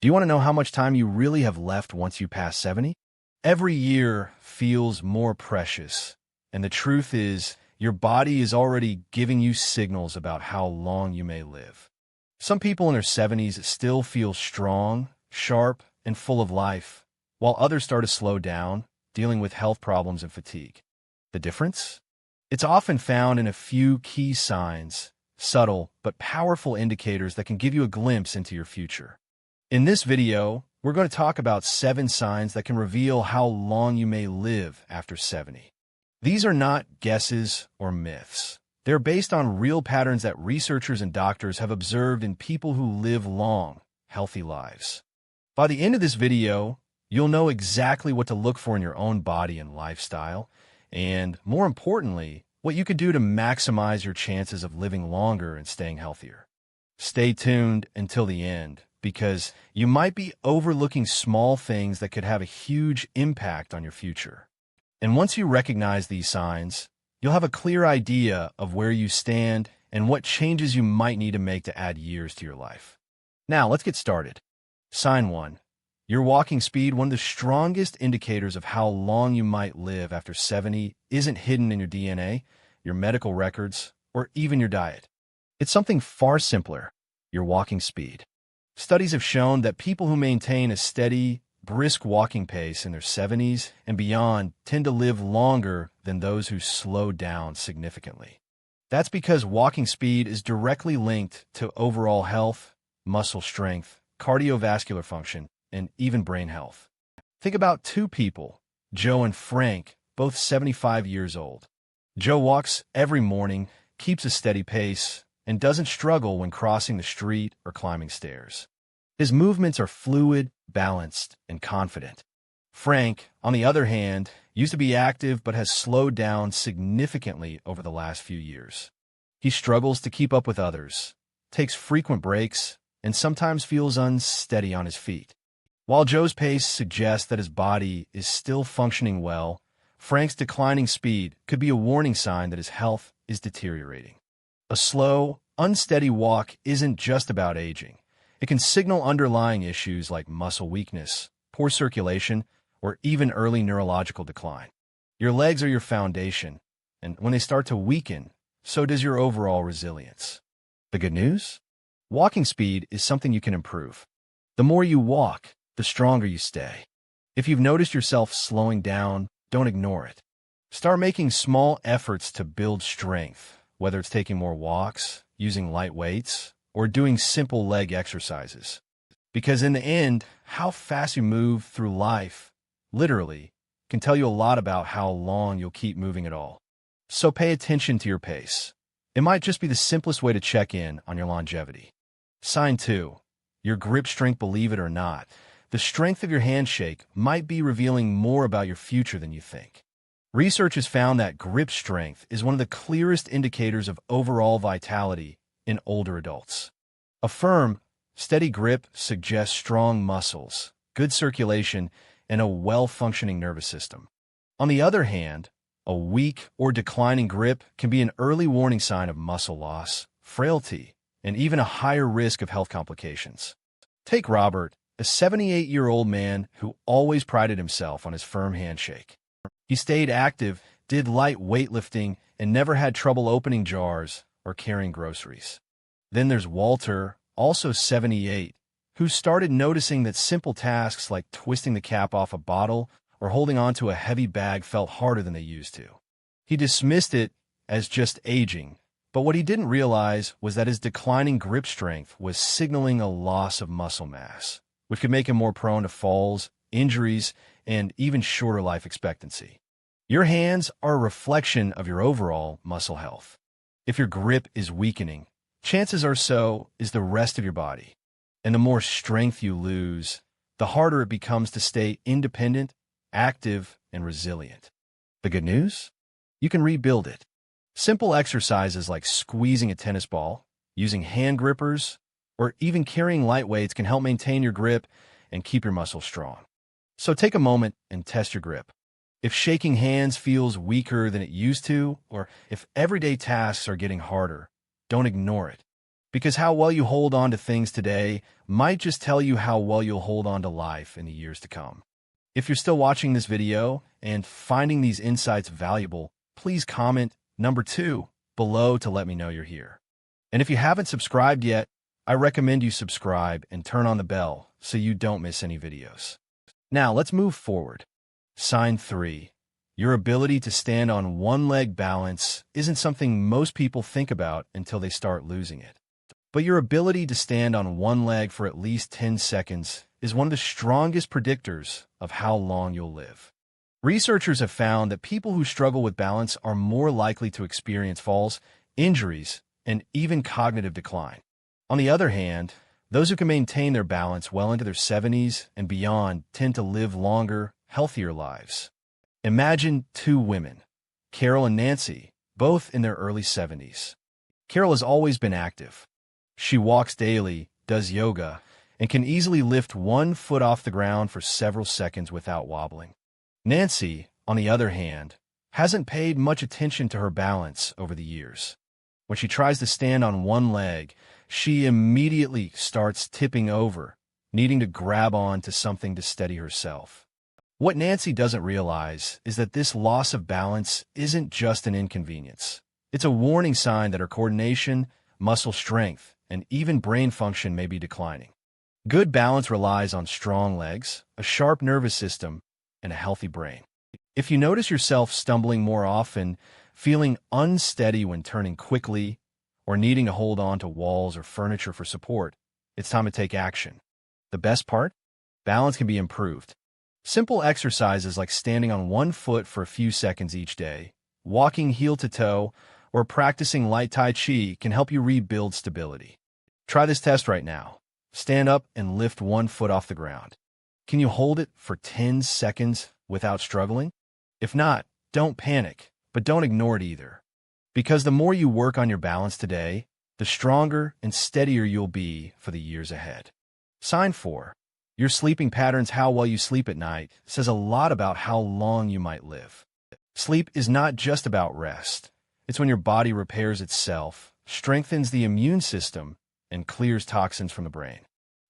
Do you want to know how much time you really have left once you pass 70? Every year feels more precious, and the truth is, your body is already giving you signals about how long you may live. Some people in their 70s still feel strong, sharp, and full of life, while others start to slow down, dealing with health problems and fatigue. The difference? It's often found in a few key signs, subtle but powerful indicators that can give you a glimpse into your future. In this video, we're going to talk about 7 signs that can reveal how long you may live after 70. These are not guesses or myths. They're based on real patterns that researchers and doctors have observed in people who live long, healthy lives. By the end of this video, you'll know exactly what to look for in your own body and lifestyle, and more importantly, what you can do to maximize your chances of living longer and staying healthier. Stay tuned until the end, because you might be overlooking small things that could have a huge impact on your future. And once you recognize these signs, you'll have a clear idea of where you stand and what changes you might need to make to add years to your life. Now, let's get started. Sign 1. Your walking speed. One of the strongest indicators of how long you might live after 70 isn't hidden in your DNA, your medical records, or even your diet. It's something far simpler: your walking speed. Studies have shown that people who maintain a steady, brisk walking pace in their 70s and beyond tend to live longer than those who slow down significantly. That's because walking speed is directly linked to overall health, muscle strength, cardiovascular function, and even brain health. Think about 2 people, Joe and Frank, both 75 years old. Joe walks every morning, keeps a steady pace, and doesn't struggle when crossing the street or climbing stairs. His movements are fluid, balanced, and confident. Frank, on the other hand, used to be active but has slowed down significantly over the last few years. He struggles to keep up with others, takes frequent breaks, and sometimes feels unsteady on his feet. While Joe's pace suggests that his body is still functioning well, Frank's declining speed could be a warning sign that his health is deteriorating. A slow, unsteady walk isn't just about aging. It can signal underlying issues like muscle weakness, poor circulation, or even early neurological decline. Your legs are your foundation, and when they start to weaken, so does your overall resilience. The good news? Walking speed is something you can improve. The more you walk, the stronger you stay. If you've noticed yourself slowing down, don't ignore it. Start making small efforts to build strength, whether it's taking more walks, using light weights, or doing simple leg exercises. Because in the end, how fast you move through life, literally, can tell you a lot about how long you'll keep moving at all. So pay attention to your pace. It might just be the simplest way to check in on your longevity. Sign 2. Your grip strength. Believe it or not, the strength of your handshake might be revealing more about your future than you think. Research has found that grip strength is one of the clearest indicators of overall vitality in older adults. A firm, steady grip suggests strong muscles, good circulation, and a well-functioning nervous system. On the other hand, a weak or declining grip can be an early warning sign of muscle loss, frailty, and even a higher risk of health complications. Take Robert, a 78-year-old man who always prided himself on his firm handshake. He stayed active, did light weightlifting, and never had trouble opening jars or carrying groceries. Then there's Walter, also 78, who started noticing that simple tasks like twisting the cap off a bottle or holding onto a heavy bag felt harder than they used to. He dismissed it as just aging, but what he didn't realize was that his declining grip strength was signaling a loss of muscle mass, which could make him more prone to falls, injuries, and even shorter life expectancy. Your hands are a reflection of your overall muscle health. If your grip is weakening, chances are so is the rest of your body. And the more strength you lose, the harder it becomes to stay independent, active, and resilient. The good news? You can rebuild it. Simple exercises like squeezing a tennis ball, using hand grippers, or even carrying light weights can help maintain your grip and keep your muscles strong. So take a moment and test your grip. If shaking hands feels weaker than it used to, or if everyday tasks are getting harder, don't ignore it. Because how well you hold on to things today might just tell you how well you'll hold on to life in the years to come. If you're still watching this video and finding these insights valuable, please comment number 2 below to let me know you're here. And if you haven't subscribed yet, I recommend you subscribe and turn on the bell so you don't miss any videos. Now, let's move forward. Sign 3. Your ability to stand on one-leg balance isn't something most people think about until they start losing it. But your ability to stand on one leg for at least 10 seconds is one of the strongest predictors of how long you'll live. Researchers have found that people who struggle with balance are more likely to experience falls, injuries, and even cognitive decline. On the other hand, those who can maintain their balance well into their 70s and beyond tend to live longer, healthier lives. Imagine 2 women, Carol and Nancy, both in their early 70s. Carol has always been active. She walks daily, does yoga, and can easily lift one foot off the ground for several seconds without wobbling. Nancy, on the other hand, hasn't paid much attention to her balance over the years. When she tries to stand on one leg, she immediately starts tipping over, needing to grab on to something to steady herself. What Nancy doesn't realize is that this loss of balance isn't just an inconvenience. It's a warning sign that her coordination, muscle strength, and even brain function may be declining. Good balance relies on strong legs, a sharp nervous system, and a healthy brain. If you notice yourself stumbling more often, feeling unsteady when turning quickly, or needing to hold on to walls or furniture for support, it's time to take action. The best part? Balance can be improved. Simple exercises like standing on one foot for a few seconds each day, walking heel to toe, or practicing light Tai Chi can help you rebuild stability. Try this test right now. Stand up and lift one foot off the ground. Can you hold it for 10 seconds without struggling? If not, don't panic, but don't ignore it either. Because the more you work on your balance today, the stronger and steadier you'll be for the years ahead. Sign 4. Your sleeping patterns, how well you sleep at night, says a lot about how long you might live. Sleep is not just about rest. It's when your body repairs itself, strengthens the immune system, and clears toxins from the brain.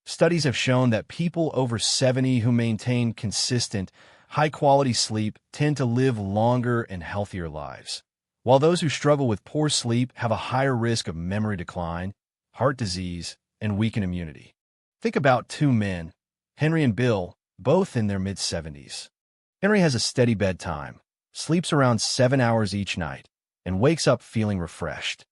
Studies have shown that people over 70 who maintain consistent, high-quality sleep tend to live longer and healthier lives, while those who struggle with poor sleep have a higher risk of memory decline, heart disease, and weakened immunity. Think about 2 men, Henry and Bill, both in their mid-70s. Henry has a steady bedtime, sleeps around 7 hours each night, and wakes up feeling refreshed.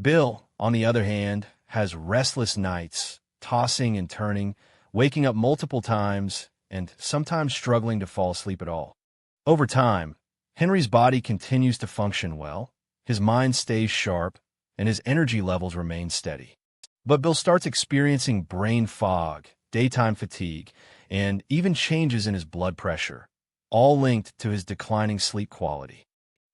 Bill, on the other hand, has restless nights, tossing and turning, waking up multiple times, and sometimes struggling to fall asleep at all. Over time, Henry's body continues to function well, his mind stays sharp, and his energy levels remain steady. But Bill starts experiencing brain fog, daytime fatigue, and even changes in his blood pressure, all linked to his declining sleep quality.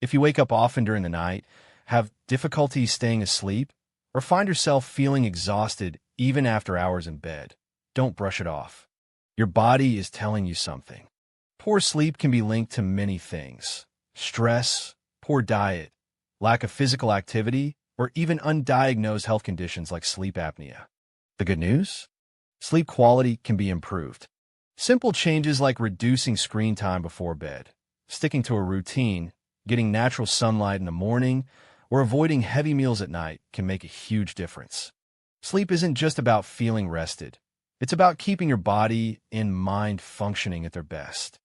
If you wake up often during the night, have difficulty staying asleep, or find yourself feeling exhausted even after hours in bed, don't brush it off. Your body is telling you something. Poor sleep can be linked to many things: stress, poor diet, lack of physical activity, or even undiagnosed health conditions like sleep apnea. The good news? Sleep quality can be improved. Simple changes like reducing screen time before bed, sticking to a routine, getting natural sunlight in the morning, or avoiding heavy meals at night can make a huge difference. Sleep isn't just about feeling rested. It's about keeping your body and mind functioning at their best.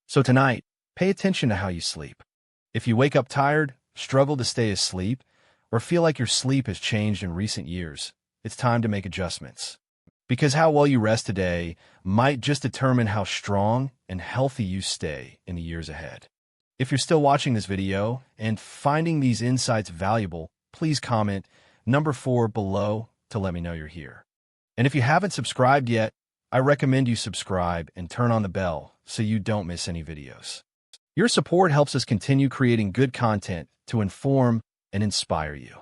So tonight, pay attention to how you sleep. If you wake up tired, struggle to stay asleep, or feel like your sleep has changed in recent years, it's time to make adjustments. Because how well you rest today might just determine how strong and healthy you stay in the years ahead. If you're still watching this video and finding these insights valuable, please comment number 4 below to let me know you're here. And if you haven't subscribed yet, I recommend you subscribe and turn on the bell so you don't miss any videos. Your support helps us continue creating good content to inform and inspire you.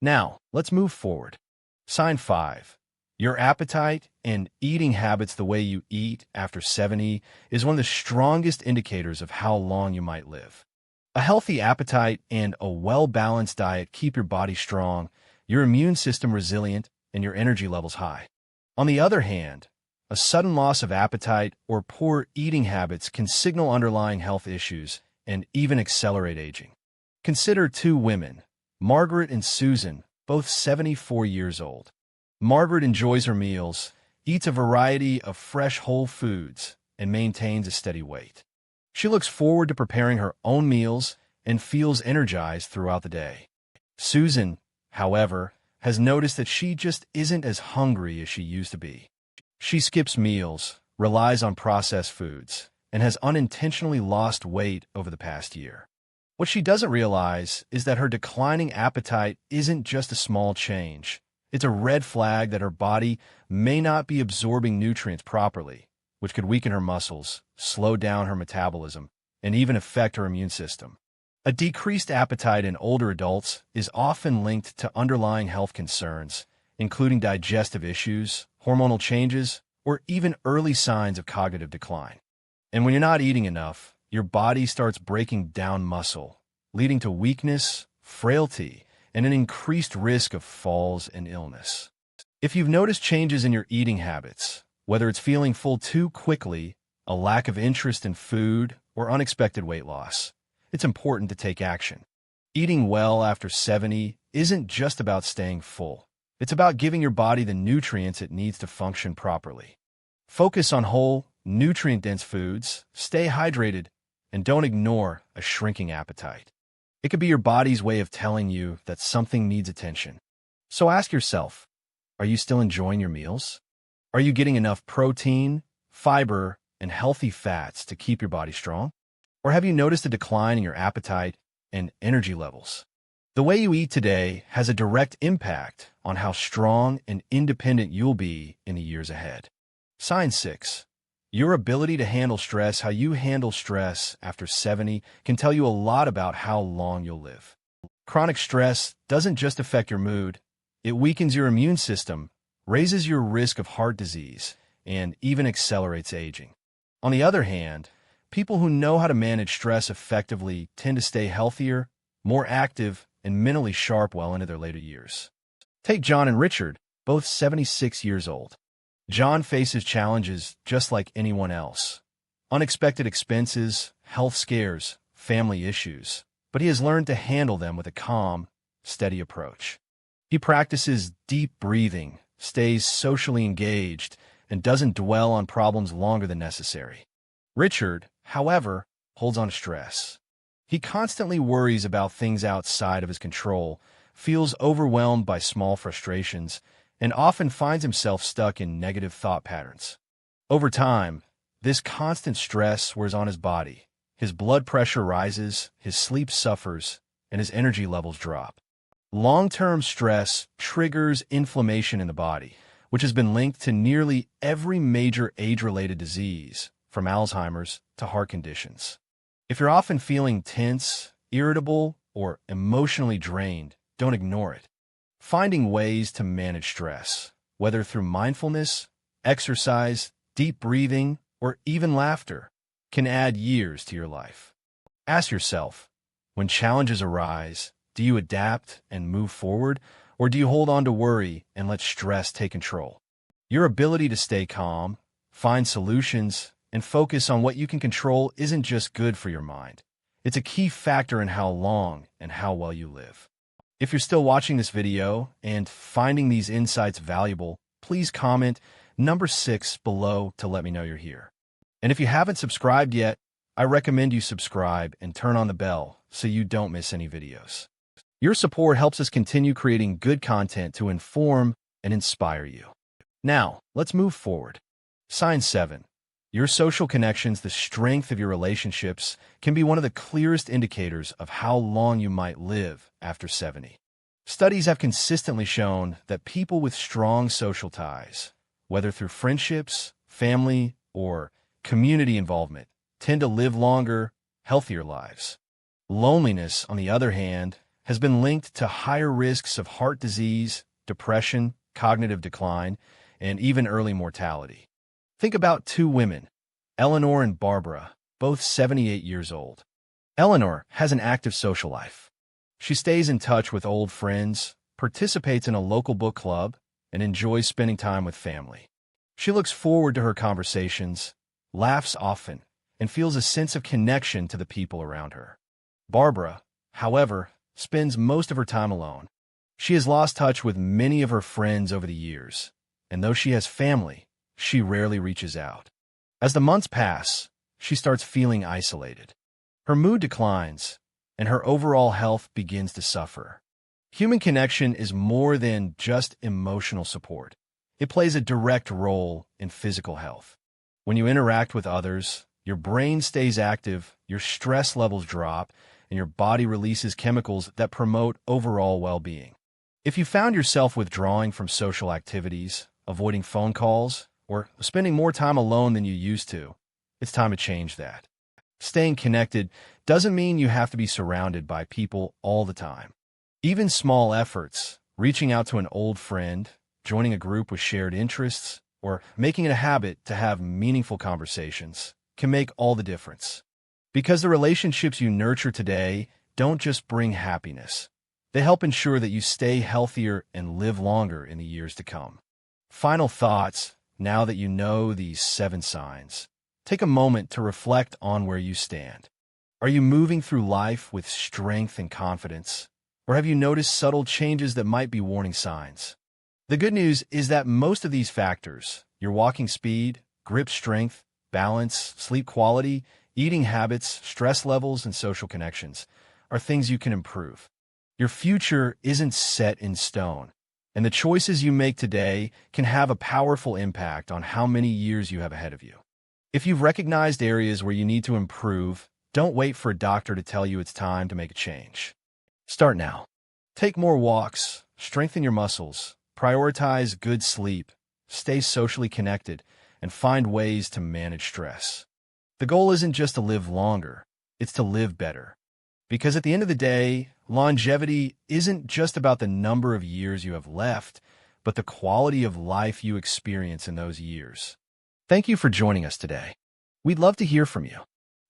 Now, let's move forward. Sign 5. Your appetite and eating habits, the way you eat after 70, is one of the strongest indicators of how long you might live. A healthy appetite and a well-balanced diet keep your body strong, your immune system resilient, and your energy levels high. On the other hand, a sudden loss of appetite or poor eating habits can signal underlying health issues and even accelerate aging. Consider two women, Margaret and Susan, both 74 years old. Margaret enjoys her meals, eats a variety of fresh whole foods, and maintains a steady weight. She looks forward to preparing her own meals and feels energized throughout the day. Susan, however, has noticed that she just isn't as hungry as she used to be. She skips meals, relies on processed foods, and has unintentionally lost weight over the past year. What she doesn't realize is that her declining appetite isn't just a small change. It's a red flag that her body may not be absorbing nutrients properly, which could weaken her muscles, slow down her metabolism, and even affect her immune system. A decreased appetite in older adults is often linked to underlying health concerns, including digestive issues, hormonal changes, or even early signs of cognitive decline. And when you're not eating enough, your body starts breaking down muscle, leading to weakness, frailty, and an increased risk of falls and illness. If you've noticed changes in your eating habits, whether it's feeling full too quickly, a lack of interest in food, or unexpected weight loss, it's important to take action. Eating well after 70 isn't just about staying full. It's about giving your body the nutrients it needs to function properly. Focus on whole, nutrient-dense foods, stay hydrated, and don't ignore a shrinking appetite. It could be your body's way of telling you that something needs attention. So ask yourself, are you still enjoying your meals? Are you getting enough protein, fiber, and healthy fats to keep your body strong? Or have you noticed a decline in your appetite and energy levels? The way you eat today has a direct impact on how strong and independent you'll be in the years ahead. Sign 6. Your ability to handle stress. How you handle stress after 70 can tell you a lot about how long you'll live. Chronic stress doesn't just affect your mood, it weakens your immune system, raises your risk of heart disease, and even accelerates aging. On the other hand, people who know how to manage stress effectively tend to stay healthier, more active, and mentally sharp well into their later years. Take John and Richard, both 76 years old. John faces challenges just like anyone else. Unexpected expenses, health scares, family issues, but he has learned to handle them with a calm, steady approach. He practices deep breathing, stays socially engaged, and doesn't dwell on problems longer than necessary. Richard, however, holds on to stress. He constantly worries about things outside of his control, feels overwhelmed by small frustrations, and often finds himself stuck in negative thought patterns. Over time, this constant stress wears on his body. His blood pressure rises, his sleep suffers, and his energy levels drop. Long-term stress triggers inflammation in the body, which has been linked to nearly every major age-related disease, from Alzheimer's to heart conditions. If you're often feeling tense, irritable, or emotionally drained, don't ignore it. Finding ways to manage stress, whether through mindfulness, exercise, deep breathing, or even laughter, can add years to your life. Ask yourself, when challenges arise, do you adapt and move forward, or do you hold on to worry and let stress take control? Your ability to stay calm, find solutions, and focus on what you can control isn't just good for your mind. It's a key factor in how long and how well you live. If you're still watching this video and finding these insights valuable, please comment number 6 below to let me know you're here. And if you haven't subscribed yet, I recommend you subscribe and turn on the bell so you don't miss any videos. Your support helps us continue creating good content to inform and inspire you. Now, let's move forward. Sign 7. Your social connections, the strength of your relationships, can be one of the clearest indicators of how long you might live after 70. Studies have consistently shown that people with strong social ties, whether through friendships, family, or community involvement, tend to live longer, healthier lives. Loneliness, on the other hand, has been linked to higher risks of heart disease, depression, cognitive decline, and even early mortality. Think about two women, Eleanor and Barbara, both 78 years old. Eleanor has an active social life. She stays in touch with old friends, participates in a local book club, and enjoys spending time with family. She looks forward to her conversations, laughs often, and feels a sense of connection to the people around her. Barbara, however, spends most of her time alone. She has lost touch with many of her friends over the years, and though she has family, she rarely reaches out. As the months pass, she starts feeling isolated. Her mood declines, and her overall health begins to suffer. Human connection is more than just emotional support. It plays a direct role in physical health. When you interact with others, your brain stays active, your stress levels drop, and your body releases chemicals that promote overall well-being. If you found yourself withdrawing from social activities, avoiding phone calls, or spending more time alone than you used to, it's time to change that. Staying connected doesn't mean you have to be surrounded by people all the time. Even small efforts, reaching out to an old friend, joining a group with shared interests, or making it a habit to have meaningful conversations, can make all the difference. Because the relationships you nurture today don't just bring happiness. They help ensure that you stay healthier and live longer in the years to come. Final thoughts, now that you know these 7 signs. Take a moment to reflect on where you stand. Are you moving through life with strength and confidence? Or have you noticed subtle changes that might be warning signs? The good news is that most of these factors, your walking speed, grip strength, balance, sleep quality, eating habits, stress levels, and social connections, are things you can improve. Your future isn't set in stone, and the choices you make today can have a powerful impact on how many years you have ahead of you. If you've recognized areas where you need to improve, don't wait for a doctor to tell you it's time to make a change. Start now. Take more walks, strengthen your muscles, prioritize good sleep, stay socially connected, and find ways to manage stress. The goal isn't just to live longer, it's to live better. Because at the end of the day, longevity isn't just about the number of years you have left, but the quality of life you experience in those years. Thank you for joining us today. We'd love to hear from you.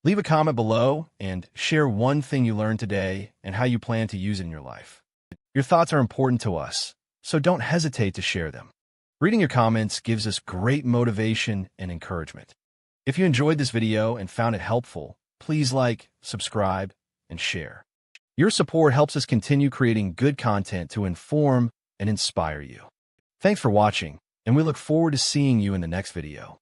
Leave a comment below and share one thing you learned today and how you plan to use it in your life. Your thoughts are important to us, so don't hesitate to share them. Reading your comments gives us great motivation and encouragement. If you enjoyed this video and found it helpful, please like, subscribe, and share. Your support helps us continue creating good content to inform and inspire you. Thanks for watching, and we look forward to seeing you in the next video.